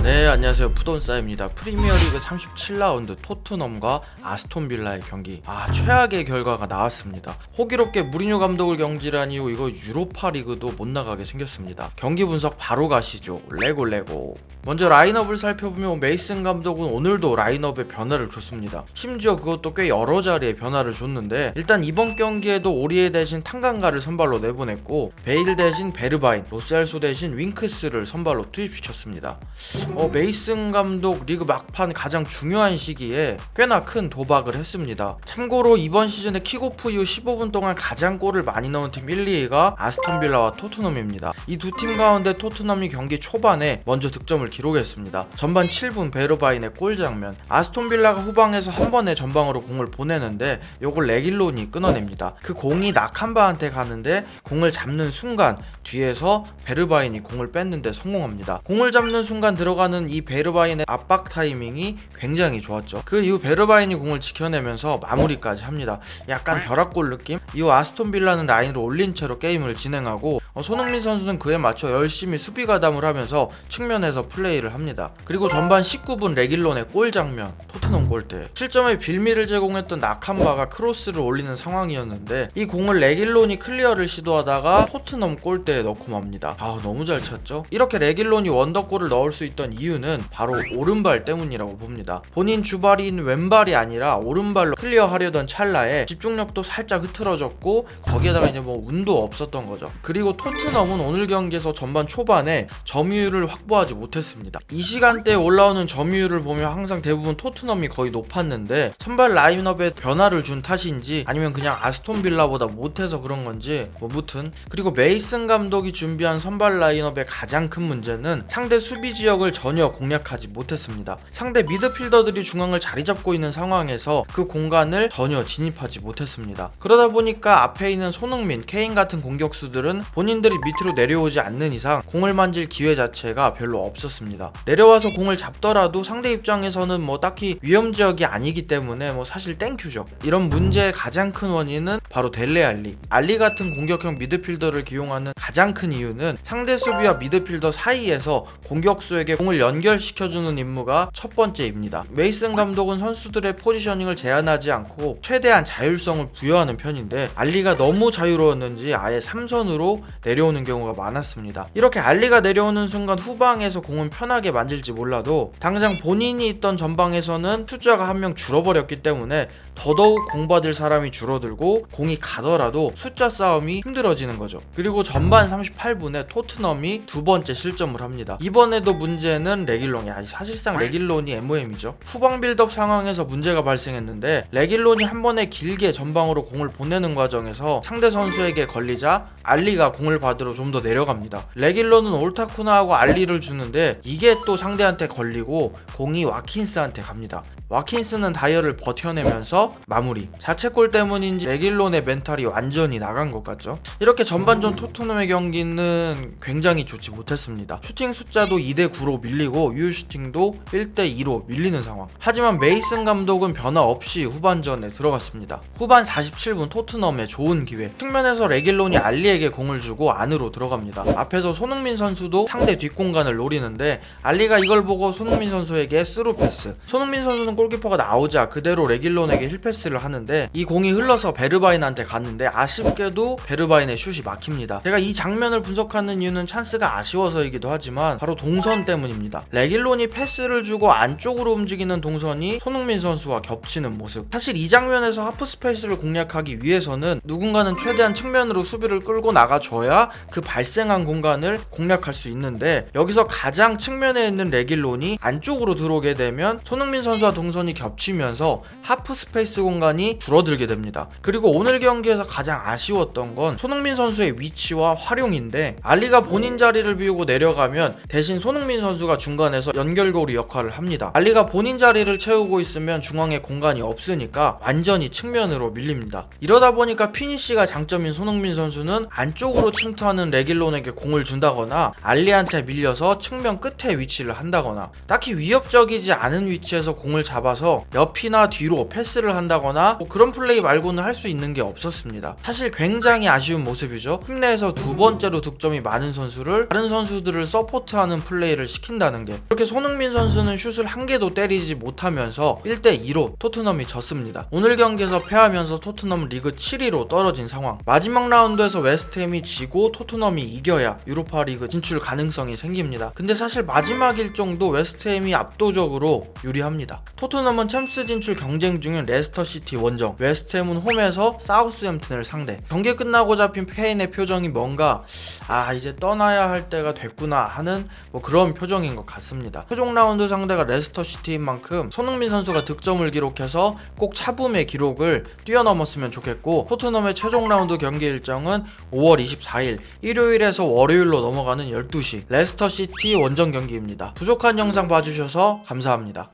네, 안녕하세요. 푸돈싸입니다. 프리미어리그 37라운드 토트넘과 아스톤빌라의 경기. 최악의 결과가 나왔습니다. 호기롭게 무리뉴 감독을 경질한 이후 이거 유로파 리그도 못 나가게 생겼습니다. 경기 분석 바로 가시죠. 레고. 먼저 라인업을 살펴보면 메이슨 감독은 오늘도 라인업에 변화를 줬습니다. 심지어 그것도 꽤 여러 자리에 변화를 줬는데, 일단 이번 경기에도 오리에 대신 탄강가를 선발로 내보냈고, 베일 대신 베르바인, 로셀소 대신 윙크스를 선발로 투입시켰습니다. 메이슨 감독 리그 막판 가장 중요한 시기에 꽤나 큰 도박을 했습니다. 참고로 이번 시즌에 킥오프 이후 15분 동안 가장 골을 많이 넣은 팀 1, 2위가 아스톤빌라와 토트넘입니다. 이 두 팀 가운데 토트넘이 경기 초반에 먼저 득점을 기록했습니다. 전반 7분 베르바인의 골 장면. 아스톤빌라가 후방에서 한 번에 전방으로 공을 보내는데 요걸 레길론이 끊어냅니다. 그 공이 나캄바한테 가는데 공을 잡는 순간 뒤에서 베르바인이 공을 뺐는데 성공합니다. 공을 잡는 순간 들어가는 이 베르바인의 압박 타이밍이 굉장히 좋았죠. 그 이후 베르바인이 공을 지켜내면서 마무리까지 합니다. 약간 벼락골 느낌? 이후 아스톤빌라는 라인을 올린 채로 게임을 진행하고, 손흥민 선수는 그에 맞춰 열심히 수비 가담을 하면서 측면에서 플레이를 합니다. 그리고 전반 19분 레길론의 골 장면, 토트넘 골대. 실점에 빌미를 제공했던 나캄바가 크로스를 올리는 상황이었는데 이 공을 레길론이 클리어를 시도하다가 토트넘 골대에 넣고 맙니다. 너무 잘 찼죠? 이렇게 레길론이 원더골을 넣을 수 있던 이유는 바로 오른발 때문이라고 봅니다. 본인 주발인 왼발이 아니라 오른발로 클리어하려던 찰나에 집중력도 살짝 흐트러졌고, 거기에다가 이제 운도 없었던 거죠. 그리고 토트넘은 오늘 경기에서 전반 초반에 점유율을 확보하지 못했습니다. 이 시간대에 올라오는 점유율을 보면 항상 대부분 토트넘이 거의 높았는데, 선발 라인업에 변화를 준 탓인지 아니면 그냥 아스톤빌라보다 못해서 그런 건지 무튼. 그리고 메이슨 감독이 준비한 선발 라인업의 가장 큰 문제는 상대 수비 지역을 전혀 공략하지 못했습니다. 상대 미드필더들이 중앙을 자리 잡고 있는 상황에서 그 공간을 전혀 진입하지 못했습니다. 그러다 보니까 앞에 있는 손흥민, 케인 같은 공격수들은 본인들이 밑으로 내려오지 않는 이상 공을 만질 기회 자체가 별로 없었습니다. 내려와서 공을 잡더라도 상대 입장에서는 딱히 위험 지역이 아니기 때문에 사실 땡큐죠. 이런 문제의 가장 큰 원인은 바로 델레 알리 같은 공격형 미드필더를 기용하는 가장 큰 이유는 상대 수비와 미드필더 사이에서 공격수에게 공을 연결시켜주는 임무가 첫 번째입니다. 메이슨 감독은 선수들의 포지셔닝을 제한하지 않고 최대한 자율성을 부여하는 편인데, 알리가 너무 자유로웠는지 아예 3선으로 내려오는 경우가 많았습니다. 이렇게 알리가 내려오는 순간 후방에서 공은 편하게 만질지 몰라도 당장 본인이 있던 전방에서는 숫자가 한 명 줄어버렸기 때문에 더더욱 공받을 사람이 줄어들고 공이 가더라도 숫자 싸움이 힘들어지는 거죠. 그리고 전반 38분에 토트넘이 두 번째 실점을 합니다. 이번에도 문제는 레길론이, 사실상 레길론이 MOM이죠. 후방 빌드업 상황에서 문제가 발생했는데, 레길론이 한 번에 길게 전방으로 공을 보내는 과정에서 상대 선수에게 걸리자 알리가 공을 받으러 좀 더 내려갑니다. 레길론은 올타쿠나하고 알리를 주는데 이게 또 상대한테 걸리고 공이 와킨스한테 갑니다. 와킨스는 다이얼을 버텨내면서 마무리. 자책골 때문인지 레길론의 멘탈이 완전히 나간 것 같죠. 이렇게 전반전 토트넘의 경기는 굉장히 좋지 못했습니다. 슈팅 숫자도 2대9로 밀리고 유효슈팅도 1대2로 밀리는 상황. 하지만 메이슨 감독은 변화 없이 후반전에 들어갔습니다. 후반 47분 토트넘의 좋은 기회. 측면에서 레길론이 알리에게 공을 주고 안으로 들어갑니다. 앞에서 손흥민 선수도 상대 뒷공간을 노리는데 알리가 이걸 보고 손흥민 선수에게 스루 패스. 손흥민 선수는 골키퍼가 나오자 그대로 레길론에게 힐패스를 하는데 이 공이 흘러서 베르바인한테 갔는데 아쉽게도 베르바인의 슛이 막힙니다. 제가 이 장면을 분석하는 이유는 찬스가 아쉬워서이기도 하지만 바로 동선 때문입니다. 레길론이 패스를 주고 안쪽으로 움직이는 동선이 손흥민 선수와 겹치는 모습. 사실 이 장면에서 하프 스페이스를 공략하기 위해서는 누군가는 최대한 측면으로 수비를 끌고 나가줘야 그 발생한 공간을 공략할 수 있는데, 여기서 가장 측면에 있는 레길론이 안쪽으로 들어오게 되면 손흥민 선수와 동선이 겹치면서 하프 스페이스 공간이 줄어들게 됩니다. 그리고 오늘 경기에서 가장 아쉬웠던 건 손흥민 선수의 위치와 활용인데, 알리가 본인 자리를 비우고 내려가면 대신 손흥민 선수가 중간에서 연결고리 역할을 합니다. 알리가 본인 자리를 채우고 있으면 중앙에 공간이 없으니까 완전히 측면으로 밀립니다. 이러다 보니까 피니시가 장점인 손흥민 선수는 안쪽으로 침투하는 레길론에게 공을 준다거나 알리한테 밀려서 측면 끝에 위치를 한다거나 딱히 위협적이지 않은 위치에서 공을 잡 잡아서 옆이나 뒤로 패스를 한다거나 뭐 그런 플레이 말고는 할 수 있는 게 없었습니다. 사실 굉장히 아쉬운 모습이죠. 팀 내에서 두 번째로 득점이 많은 선수를 다른 선수들을 서포트하는 플레이를 시킨다는 게. 그렇게 손흥민 선수는 슛을 한 개도 때리지 못하면서 1대2로 토트넘이 졌습니다. 오늘 경기에서 패하면서 토트넘은 리그 7위로 떨어진 상황. 마지막 라운드에서 웨스트햄이 지고 토트넘이 이겨야 유로파 리그 진출 가능성이 생깁니다. 근데 사실 마지막 일정도 웨스트햄이 압도적으로 유리합니다. 토트넘은 챔스 진출 경쟁 중인 레스터 시티 원정, 웨스트햄은 홈에서 사우스햄튼을 상대. 경기 끝나고 잡힌 케인의 표정이 뭔가 이제 떠나야 할 때가 됐구나 하는 뭐 그런 표정인 것 같습니다. 최종 라운드 상대가 레스터 시티인 만큼 손흥민 선수가 득점을 기록해서 꼭 차붐의 기록을 뛰어넘었으면 좋겠고, 토트넘의 최종 라운드 경기 일정은 5월 24일 일요일에서 월요일로 넘어가는 12시 레스터 시티 원정 경기입니다. 부족한 영상 봐주셔서 감사합니다.